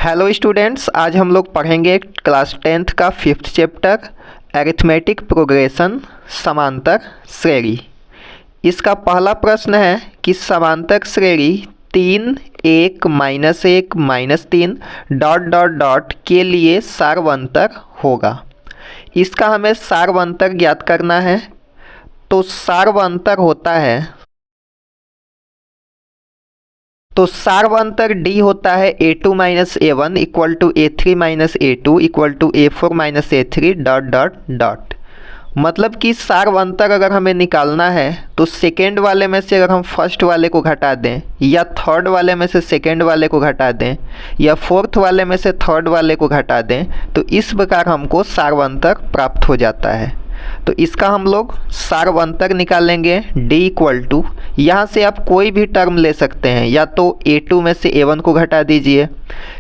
Hello students, आज हम लोग पढ़ेंगे क्लास 10th का 5th चैप्टर अरिथमेटिक प्रोग्रेशन समांतर श्रेणी। इसका पहला प्रश्न है कि समांतर श्रेणी 3 1 -1 -3 ... के लिए सार्वंतर होगा। इसका हमें सार्वंतर ज्ञात करना है। तो सार्वंतर होता है, तो सार्वंतर D होता है A2 - A1 equal to A3 - A2 equal to A4 - A3 ... मतलब कि सार्वंतर अगर हमें निकालना है तो सेकेंड वाले में से अगर हम फर्स्ट वाले को घटा दें, या थर्ड वाले में से सेकेंड वाले को घटा दें, या फोर्थ वाले में से थर्ड वाले को घटा दें, तो इस प्रकार हमको सार्वंतर प्राप्त हो जाता है। तो इसका हम लोग सार्वंतर निकालेंगे D इक्वल टू, यहाँ से आप कोई भी टर्म ले सकते हैं, या तो A2 में से A1 को घटा दीजिए,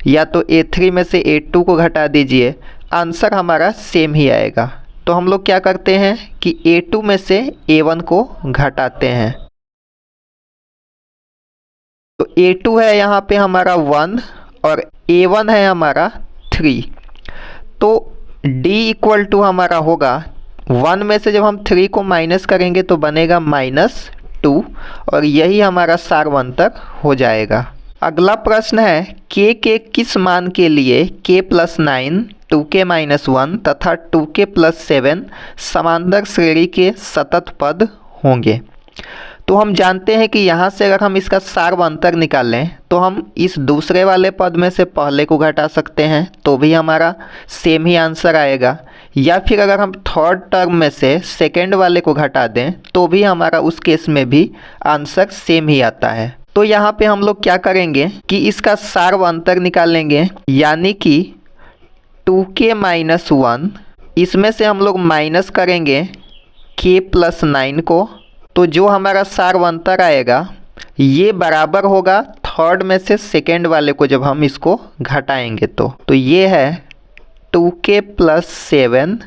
या तो A3 में से A2 को घटा दीजिए, आंसर हमारा सेम ही आएगा। तो हम लोग क्या करते हैं कि A2 में से A1 को घटाते हैं। तो A2 है यहाँ पे हमारा 1 और A1 है हमारा 3। तो D इक्वल टू हमारा होगा 1 में से जब हम 3 को माइनस करेंगे तो बनेगा -2, और यही हमारा सार्वंतर हो जाएगा। अगला प्रश्न है k के किस मान के लिए k+9, 2k - 1 तथा 2k + 7 समांतर श्रेणी के सतत पद होंगे। तो हम जानते हैं कि यहाँ से अगर हम इसका सार्वंतर निकालें तो हम इस दूसरे वाले पद में से पहले को घटा सकते हैं, तो भी हमारा सेम ही आंसर आएगा। या फिर अगर हम थर्ड टर्म में से सेकेंड वाले को घटा दें तो भी हमारा उस केस में भी आंसर सेम ही आता है। तो यहाँ पे हम लोग क्या करेंगे कि इसका सार्वंतर निकालेंगे, यानी कि 2k - 1, इसमें से हम लोग माइनस करेंगे k+9 को, तो जो हमारा सार्वंतर आएगा ये बराबर होगा थर्ड में से सेकेंड वाले को जब हम इसको घटाएंगे। तो ये है 2k + 7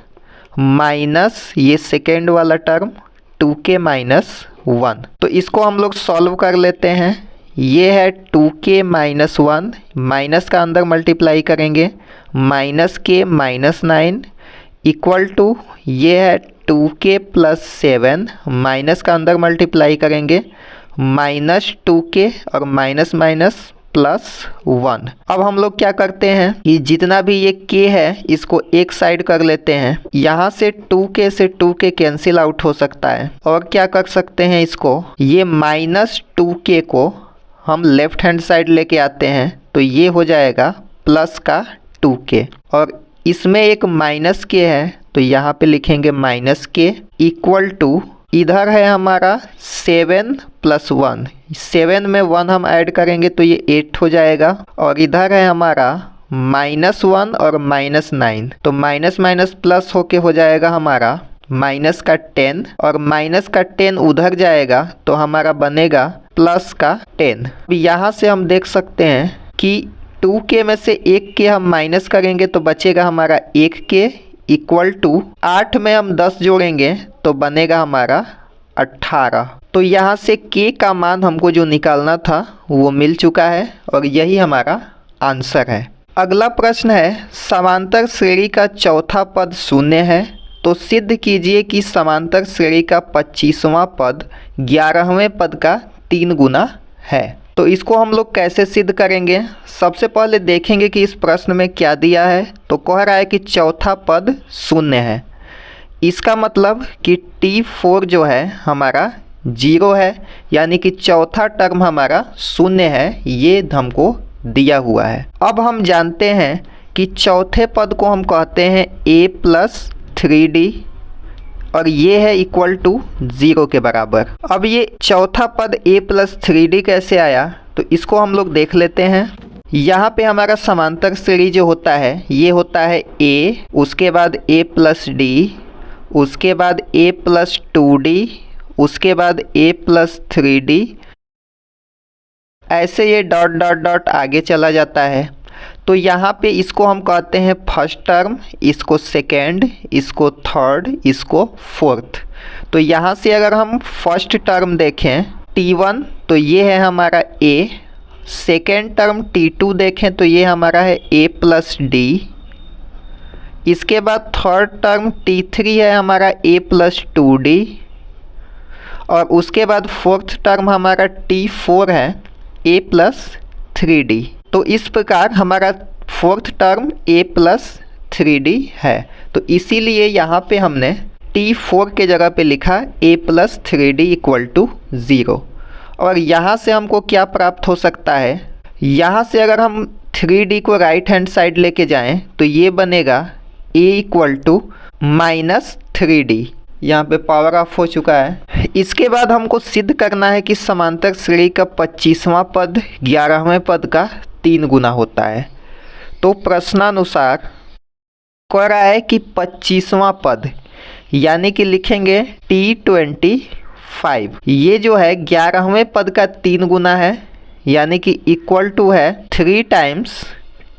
माइनस ये सेकेंड वाला टर्म 2k - 1। तो इसको हम लोग सॉल्व कर लेते हैं। ये है 2k - 1, माइनस का अंदर मल्टीप्लाई करेंगे -k - 9 इक्वल टू ये है 2k + 7, माइनस का अंदर मल्टीप्लाई करेंगे -2k और +1। अब हम लोग क्या करते हैं कि जितना भी ये k है इसको एक साइड कर लेते हैं। यहाँ से 2k से 2k कैंसिल आउट हो सकता है, और क्या कर सकते हैं, इसको ये -2k को हम लेफ्ट हैंड साइड लेके आते हैं, तो ये हो जाएगा प्लस का 2k, और इसमें एक -k है तो यहाँ पे लिखेंगे -k इक्वल टू, इधर है हमारा 7 + 1, 7 में 1 हम ऐड करेंगे तो ये 8 हो जाएगा, और इधर है हमारा -1 और -9, तो माइनस माइनस प्लस होके हो जाएगा हमारा माइनस का 10, और माइनस का 10 उधर जाएगा तो हमारा बनेगा प्लस का 10। यहाँ से हम देख सकते हैं कि 2k में से 1k हम माइनस करेंगे तो बचेगा हमारा 1k इक्वल टू 8 में हम 10 जोड़ेंगे तो बनेगा हमारा 18। तो यहाँ से k का मान हमको जो निकालना था वो मिल चुका है, और यही हमारा आंसर है। अगला प्रश्न है समांतर श्रेणी का चौथा पद शून्य है, तो सिद्ध कीजिए कि समांतर श्रेणी का 25वां पद 11वें पद का 3 गुना है। तो इसको हम लोग कैसे सिद्ध करेंगे? सबसे पहले देखेंगे कि इस प्रश्न में क्या दिया है। तो कह रहा है कि चौथा पद शून्य है, इसका मतलब कि T4 जो है हमारा 0 है, यानी कि चौथा टर्म हमारा शून्य है, ये हमको दिया हुआ है। अब हम जानते हैं कि चौथे पद को हम कहते हैं a + 3d, और ये है इक्वल टू 0 के बराबर। अब ये चौथा पद a + 3d कैसे आया, तो इसको हम लोग देख लेते हैं। यहाँ पे हमारा समांतर श्रेणी जो होता है ये होता है a, उसके बाद a + d, उसके बाद a + 2d, उसके बाद a + 3d, ऐसे ये ... आगे चला जाता है। तो यहाँ पे इसको हम कहते हैं फर्स्ट टर्म, इसको सेकेंड, इसको थर्ड, इसको फोर्थ। तो यहाँ से अगर हम फर्स्ट टर्म देखें T1, तो ये है हमारा A, सेकेंड टर्म T2 देखें तो ये हमारा है a प्लस डी। इसके बाद थर्ड टर्म T3 है हमारा a प्लस 2d। और उसके बाद फोर्थ टर्म हमारा T4 है a प्लस 3d। तो इस प्रकार हमारा fourth term a plus 3d है। तो इसीलिए यहाँ पे हमने T4 के जगह पे लिखा a plus 3d equal to 0। और यहाँ से हमको क्या प्राप्त हो सकता है, यहाँ से अगर हम 3d को राइट हैंड साइड लेके जाएं तो ये बनेगा a equal to minus 3d। यहाँ पे पावर ऑफ हो चुका है। इसके बाद हमको सिद्ध करना है कि समांतर श्रेणी का 25वां पद 11वें पद का 3 गुना होता है। तो प्रश्नानुसार कह रहा है कि 25वां पद यानी कि लिखेंगे T25, ये जो है 11वें पद का 3 गुना है, यानी कि इक्वल टू है 3 टाइम्स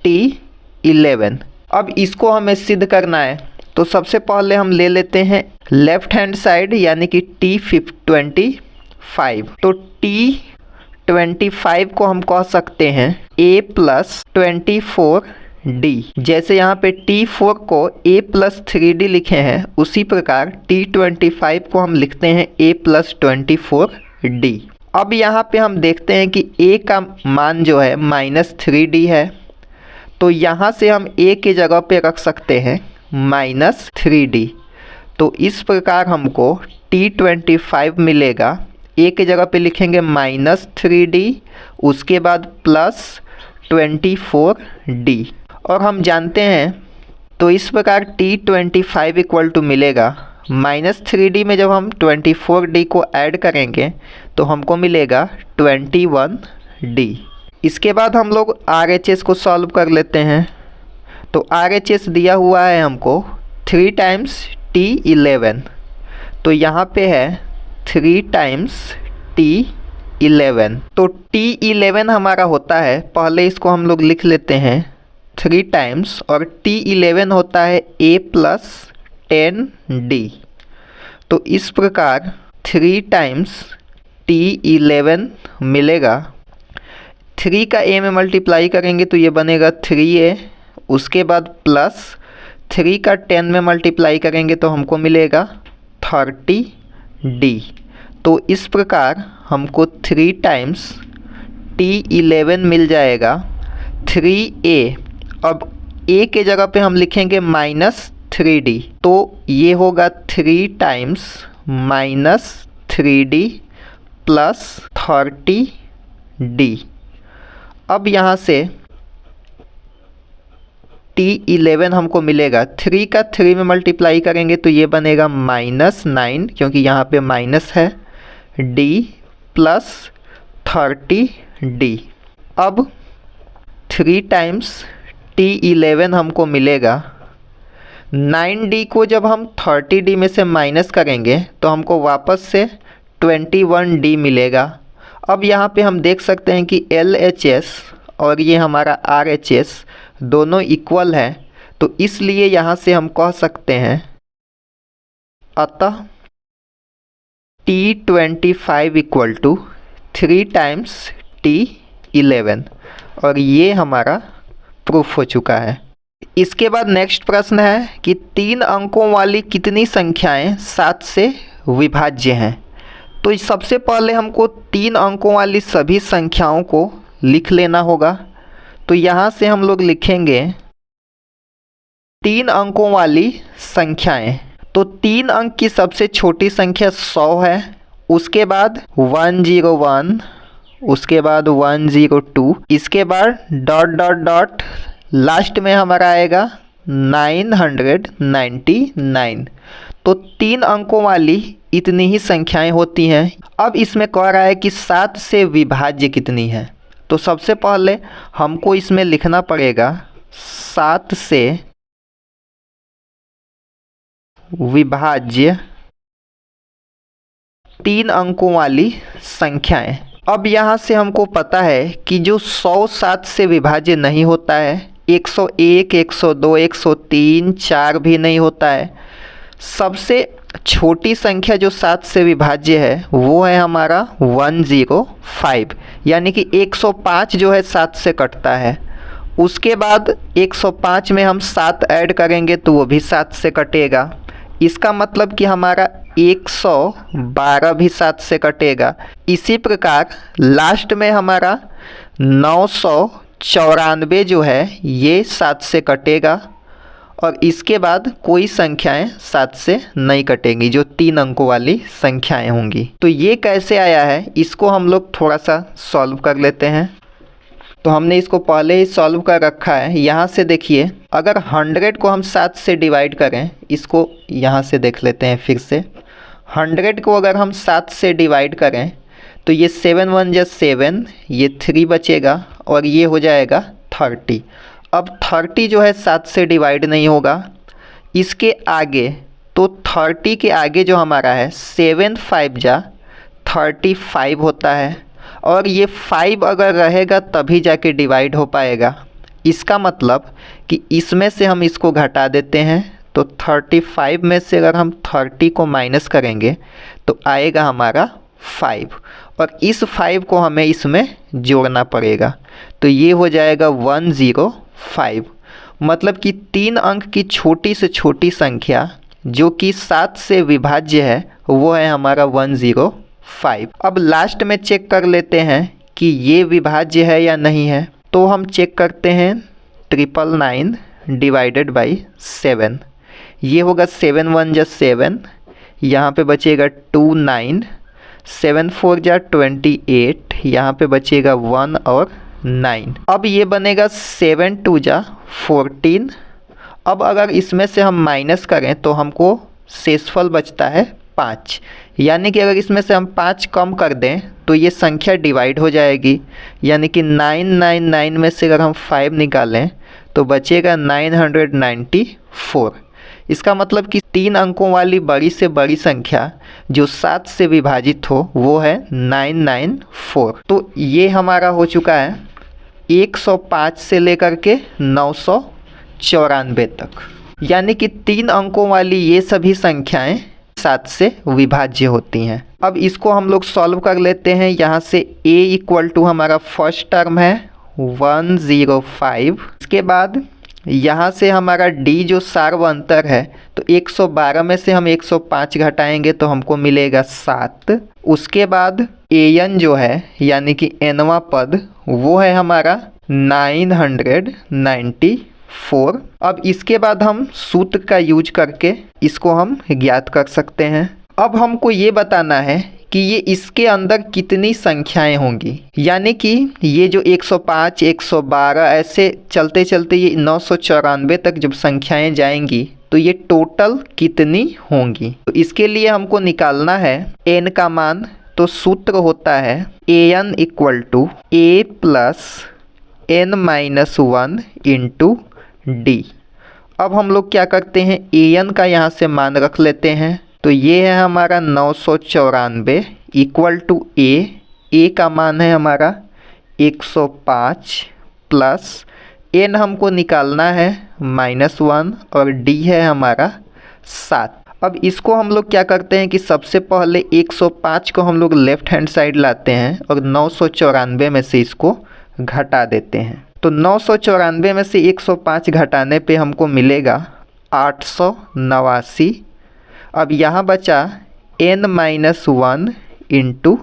T11। अब इसको हमें सिद्ध करना है तो सबसे पहले हम ले लेते हैं लेफ्ट हैंड साइड यानी कि T25। तो T25 को हम कह सकते हैं a प्लस 24d। जैसे यहाँ पे T4 को a प्लस 3d लिखे हैं उसी प्रकार T25 को हम लिखते हैं a प्लस 24d। अब यहाँ पे हम देखते हैं कि a का मान जो है माइनस 3d है, तो यहाँ से हम a के जगह पे रख सकते हैं माइनस 3d। तो इस प्रकार हमको T25 मिलेगा, a के जगह पे लिखेंगे माइनस 3d, उसके बाद प्लस 24d। और हम जानते हैं तो इस प्रकार T25 इक्वल टू मिलेगा माइनस 3d में जब हम 24d को ऐड करेंगे तो हमको मिलेगा 21d। इसके बाद हम लोग RHS को सॉल्व कर लेते हैं। तो RHS दिया हुआ है हमको 3 टाइम्स T11, तो यहाँ पे है 3 टाइम्स T11। तो T11 हमारा होता है, पहले इसको हम लोग लिख लेते हैं 3 टाइम्स, और T11 होता है a प्लस 10d। तो इस प्रकार 3 टाइम्स T11 मिलेगा। 3 का a में मल्टीप्लाई करेंगे तो ये बनेगा 3a, उसके बाद प्लस 3 का 10 में मल्टीप्लाई करेंगे तो हमको मिलेगा 30d। तो इस प्रकार हमको 3 टाइम्स T11 मिल जाएगा 3a। अब a के जगह पे हम लिखेंगे माइनस 3d, तो ये होगा 3 times minus 3d plus 30d। अब यहाँ से T11 हमको मिलेगा, 3 का 3 में मल्टीप्लाई करेंगे तो ये बनेगा माइनस 9, क्योंकि यहाँ पे माइनस है, d प्लस 30d। अब 3 टाइम्स T11 हमको मिलेगा, 9d को जब हम 30d में से माइनस करेंगे तो हमको वापस से 21d मिलेगा। अब यहाँ पे हम देख सकते हैं कि LHS और ये हमारा RHS दोनों इक्वल है, तो इसलिए यहाँ से हम कह सकते हैं अतः T25 equal to 3 times T11, और ये हमारा प्रूफ हो चुका है। इसके बाद नेक्स्ट प्रश्न है कि 3 अंकों वाली कितनी संख्याएं 7 से विभाज्य हैं। तो सबसे पहले हमको 3 अंकों वाली सभी संख्याओं को लिख लेना होगा। तो यहाँ से हम लोग लिखेंगे 3 अंकों वाली संख्याएं। तो 3 अंक की सबसे छोटी संख्या 100 है, उसके बाद 101, उसके बाद 102, इसके बाद डॉट डॉट डॉट, लास्ट में हमारा आएगा 999। तो 3 अंकों वाली इतनी ही संख्याएं होती हैं। अब इसमें कह रहा है कि 7 से विभाज्य कितनी है। तो सबसे पहले हमको इसमें लिखना पड़ेगा 7 से विभाज्य 3 अंकों वाली संख्याएं। अब यहाँ से हमको पता है कि जो 100 7 से विभाज्य नहीं होता है, 101, 102, 103, 4 भी नहीं होता है। सबसे छोटी संख्या जो 7 से विभाज्य है वो है हमारा 105, यानी कि 105 जो है 7 से कटता है। उसके बाद 105 में हम 7 ऐड करेंगे तो वो भी 7 से कटेगा। इसका मतलब कि हमारा 112 भी 7 से कटेगा। इसी प्रकार लास्ट में हमारा 994 जो है ये 7 से कटेगा और इसके बाद कोई संख्याएं 7 से नहीं कटेंगी, जो 3 अंकों वाली संख्याएं होंगी। तो ये कैसे आया है इसको हम लोग थोड़ा सा सॉल्व कर लेते हैं। तो हमने इसको पहले ही सॉल्व कर रखा है। यहाँ से देखिए, अगर 100 को हम 7 से डिवाइड करें, इसको यहाँ से देख लेते हैं फिर से। 100 को अगर हम 7 से डिवाइड करें तो ये 7 1 जा 7, ये 3 बचेगा और ये हो जाएगा 30। अब 30 जो है 7 से डिवाइड नहीं होगा। इसके आगे तो 30 के आगे जो हमारा है 7 5 जा 35 होता है और ये 5 अगर रहेगा तभी जाके डिवाइड हो पाएगा। इसका मतलब कि इसमें से हम इसको घटा देते हैं तो 35 में से अगर हम 30 को माइनस करेंगे तो आएगा हमारा 5 और इस 5 को हमें इसमें जोड़ना पड़ेगा। तो ये हो जाएगा 105। मतलब कि 3 अंक की छोटी से छोटी संख्या जो कि 7 से विभाज्य है वो है हमारा 105। अब लास्ट में चेक कर लेते हैं कि ये विभाज्य है या नहीं है। तो हम चेक करते हैं 999 डिवाइडेड बाई 7। ये होगा 7 1 जा 7, यहाँ पे बचेगा 2 9, 7 4 जा 28, यहाँ पे बचेगा 1 और 9। अब ये बनेगा 7 2 जा 14। अब अगर इसमें से हम माइनस करें तो हमको शेषफल बचता है 5, यानी कि अगर इसमें से हम 5 कम कर दें तो ये संख्या डिवाइड हो जाएगी। यानी कि 999 में से अगर हम 5 निकालें तो बचेगा 994। इसका मतलब कि 3 अंकों वाली बड़ी से बड़ी संख्या जो 7 से विभाजित हो वो है 994। तो ये हमारा हो चुका है 105 से लेकर के 994 तक, यानी कि 3 अंकों वाली ये सभी संख्याएं 7 से विभाज्य होती हैं। अब इसको हम लोग सॉल्व कर लेते हैं। यहाँ से a इक्वल टू हमारा फर्स्ट टर्म है 105। इसके बाद यहाँ से हमारा d जो सार्वंतर है तो 112 में से हम 105 घटाएंगे तो हमको मिलेगा 7। उसके बाद an जो है यानी कि nवां पद वो है हमारा 994। अब इसके बाद हम सूत्र का यूज करके इसको हम ज्ञात कर सकते हैं। अब हमको ये बताना है कि ये इसके अंदर कितनी संख्याएं होंगी, यानी कि ये जो 105 112 ऐसे चलते चलते ये 994 तक जब संख्याएं जाएंगी तो ये टोटल कितनी होंगी। तो इसके लिए हमको निकालना है n का मान। तो सूत्र होता है an equal to a plus n minus 1 into D. अब हम लोग क्या करते हैं, an का यहाँ से मान रख लेते हैं। तो ये है हमारा 994 इक्वल टू a का मान है हमारा 105 प्लस n हमको निकालना है -1 और d है हमारा 7। अब इसको हम लोग क्या करते हैं कि सबसे पहले 105 को हम लोग लेफ़्ट हैंड साइड लाते हैं और 994 में से इसको घटा देते हैं। तो 994 में से 105 घटाने पे हमको मिलेगा 889। अब यहाँ बचा n माइनस 1 इंटू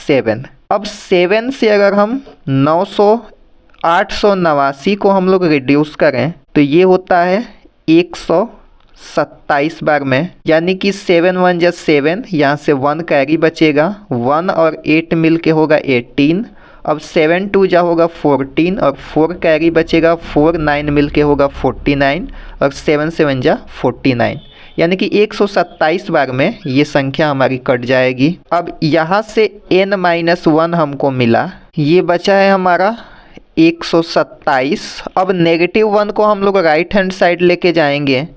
7। अब 7 से अगर हम 889 को हम लोग रिड्यूस करें तो ये होता है 127 बार में, यानी कि 7 1 जा 7, यहाँ से 1 कैरी बचेगा, 1 और 8 मिल के होगा 18। अब 7 2 जा होगा 14 और 4 कैरी बचेगा, 4 9 मिल के होगा 49 और 7 7 जा 49, यानी कि 127 बार में ये संख्या हमारी कट जाएगी। अब यहाँ से n माइनस 1 हमको मिला, ये बचा है हमारा 127। अब -1 को हम लोग राइट हैंड साइड लेके जाएंगे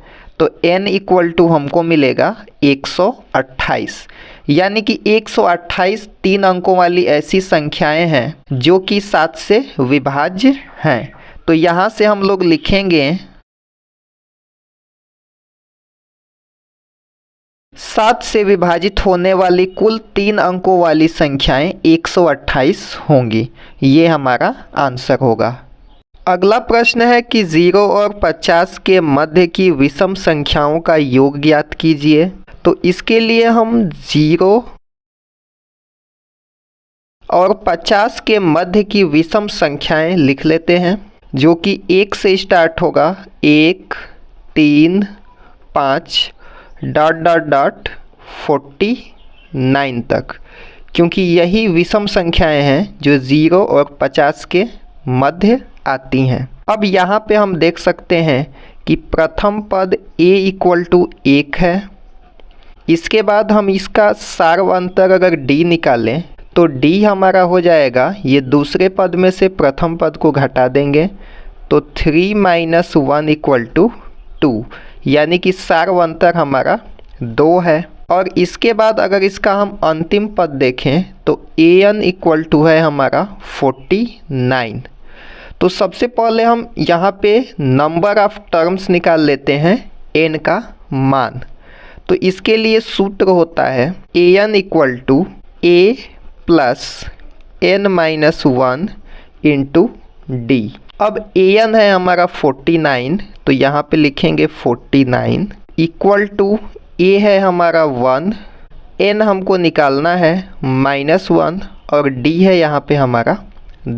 तो n इक्वल टू हमको मिलेगा 128, यानी कि 128 3 अंकों वाली ऐसी संख्याएं हैं जो कि 7 से विभाज्य हैं। तो यहाँ से हम लोग लिखेंगे 7 से विभाजित होने वाली कुल 3 अंकों वाली संख्याएं 128 होंगी। ये हमारा आंसर होगा। अगला प्रश्न है कि 0 और 50 के मध्य की विषम संख्याओं का योग ज्ञात कीजिए। तो इसके लिए हम 0 और 50 के मध्य की विषम संख्याएं लिख लेते हैं, जो कि 1 से स्टार्ट होगा, 1 3 5 डॉट डॉट डॉट 49 तक, क्योंकि यही विषम संख्याएं हैं जो 0 और 50 के मध्य आती हैं। अब यहाँ पे हम देख सकते हैं कि प्रथम पद a = 1 है। इसके बाद हम इसका सार्वंतर अगर d निकालें तो d हमारा हो जाएगा, ये दूसरे पद में से प्रथम पद को घटा देंगे तो 3 - 1 = 2, यानी कि सार्वंतर हमारा 2 है। और इसके बाद अगर इसका हम अंतिम पद देखें तो an = है हमारा 49। तो सबसे पहले हम यहाँ पे नंबर ऑफ टर्म्स निकाल लेते हैं n का मान। तो इसके लिए सूत्र होता है an = a + n - 1 × d। अब an है हमारा 49, तो यहाँ पे लिखेंगे 49 = a है हमारा 1, n हमको निकालना है -1 और d है यहाँ पे हमारा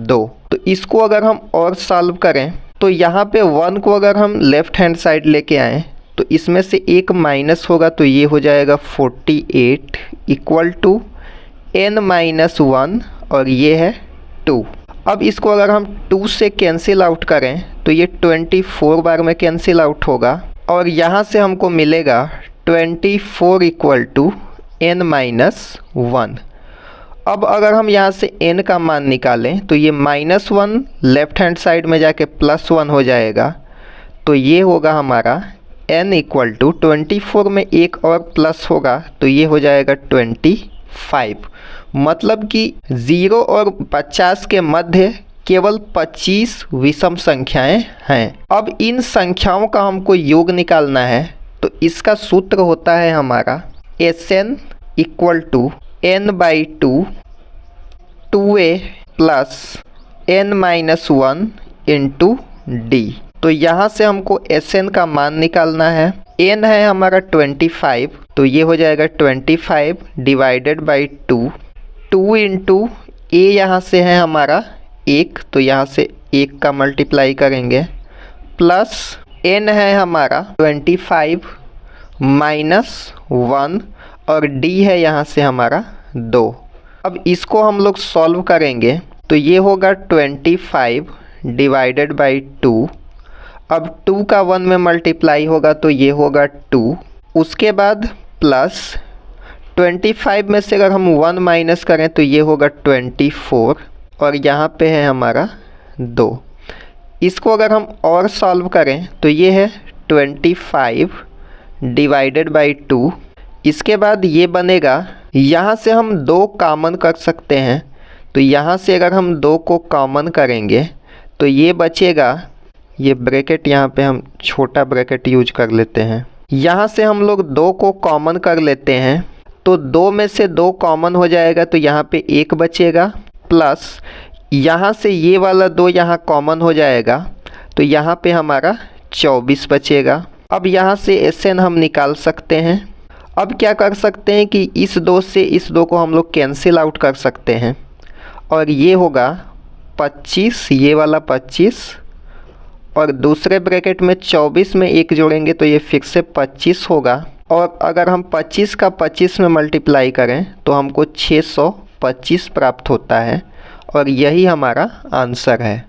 2। तो इसको अगर हम और सॉल्व करें तो यहाँ पे 1 को अगर हम लेफ़्ट हैंड साइड लेके आएँ तो इसमें से एक माइनस होगा, तो ये हो जाएगा 48 = n - 1 और ये है 2। अब इसको अगर हम 2 से कैंसिल आउट करें तो ये 24 बार में कैंसिल आउट होगा और यहाँ से हमको मिलेगा 24 = n - 1। अब अगर हम यहाँ से n का मान निकालें तो ये -1 लेफ़्ट हैंड साइड में जाके +1 हो जाएगा, तो ये होगा हमारा n = 24 में एक और प्लस होगा तो ये हो जाएगा 25। मतलब कि 0 और 50 के मध्य केवल 25 विषम संख्याएं हैं। अब इन संख्याओं का हमको योग निकालना है, तो इसका सूत्र होता है हमारा Sn = n/2 2a + n - 1 × d। तो यहाँ से हमको Sn का मान निकालना है। n है हमारा 25, तो ये हो जाएगा 25 / 2। 2 × a यहाँ से है हमारा 1, तो यहाँ से 1 का मल्टीप्लाई करेंगे, प्लस n है हमारा 25 -1 और d है यहाँ से हमारा 2। अब इसको हम लोग सॉल्व करेंगे तो ये होगा 25 / 2। अब 2 का 1 में मल्टीप्लाई होगा तो ये होगा 2। उसके बाद प्लस 25 में से अगर हम 1 माइनस करें तो ये होगा 24 और यहाँ पे है हमारा 2। इसको अगर हम और सॉल्व करें तो ये है 25 / 2। इसके बाद ये बनेगा, यहाँ से हम 2 कॉमन कर सकते हैं, तो यहाँ से अगर हम 2 को कॉमन करेंगे तो ये बचेगा, ये ब्रैकेट यहाँ पे हम छोटा ब्रैकेट यूज कर लेते हैं। यहाँ से हम लोग 2 को कॉमन कर लेते हैं तो 2 में से 2 कॉमन हो जाएगा, तो यहाँ पे 1 बचेगा, प्लस यहाँ से ये वाला 2 यहाँ कॉमन हो जाएगा तो यहाँ पे हमारा 24 बचेगा। अब यहाँ से Sn हम निकाल सकते हैं। अब क्या कर सकते हैं कि इस 2 से इस 2 को हम लोग कैंसिल आउट कर सकते हैं और ये होगा 25, ये वाला 25 और दूसरे ब्रैकेट में 24 में 1 जोड़ेंगे तो ये फिर से 25 होगा। और अगर हम 25 का 25 में मल्टीप्लाई करें तो हमको 625 प्राप्त होता है और यही हमारा आंसर है।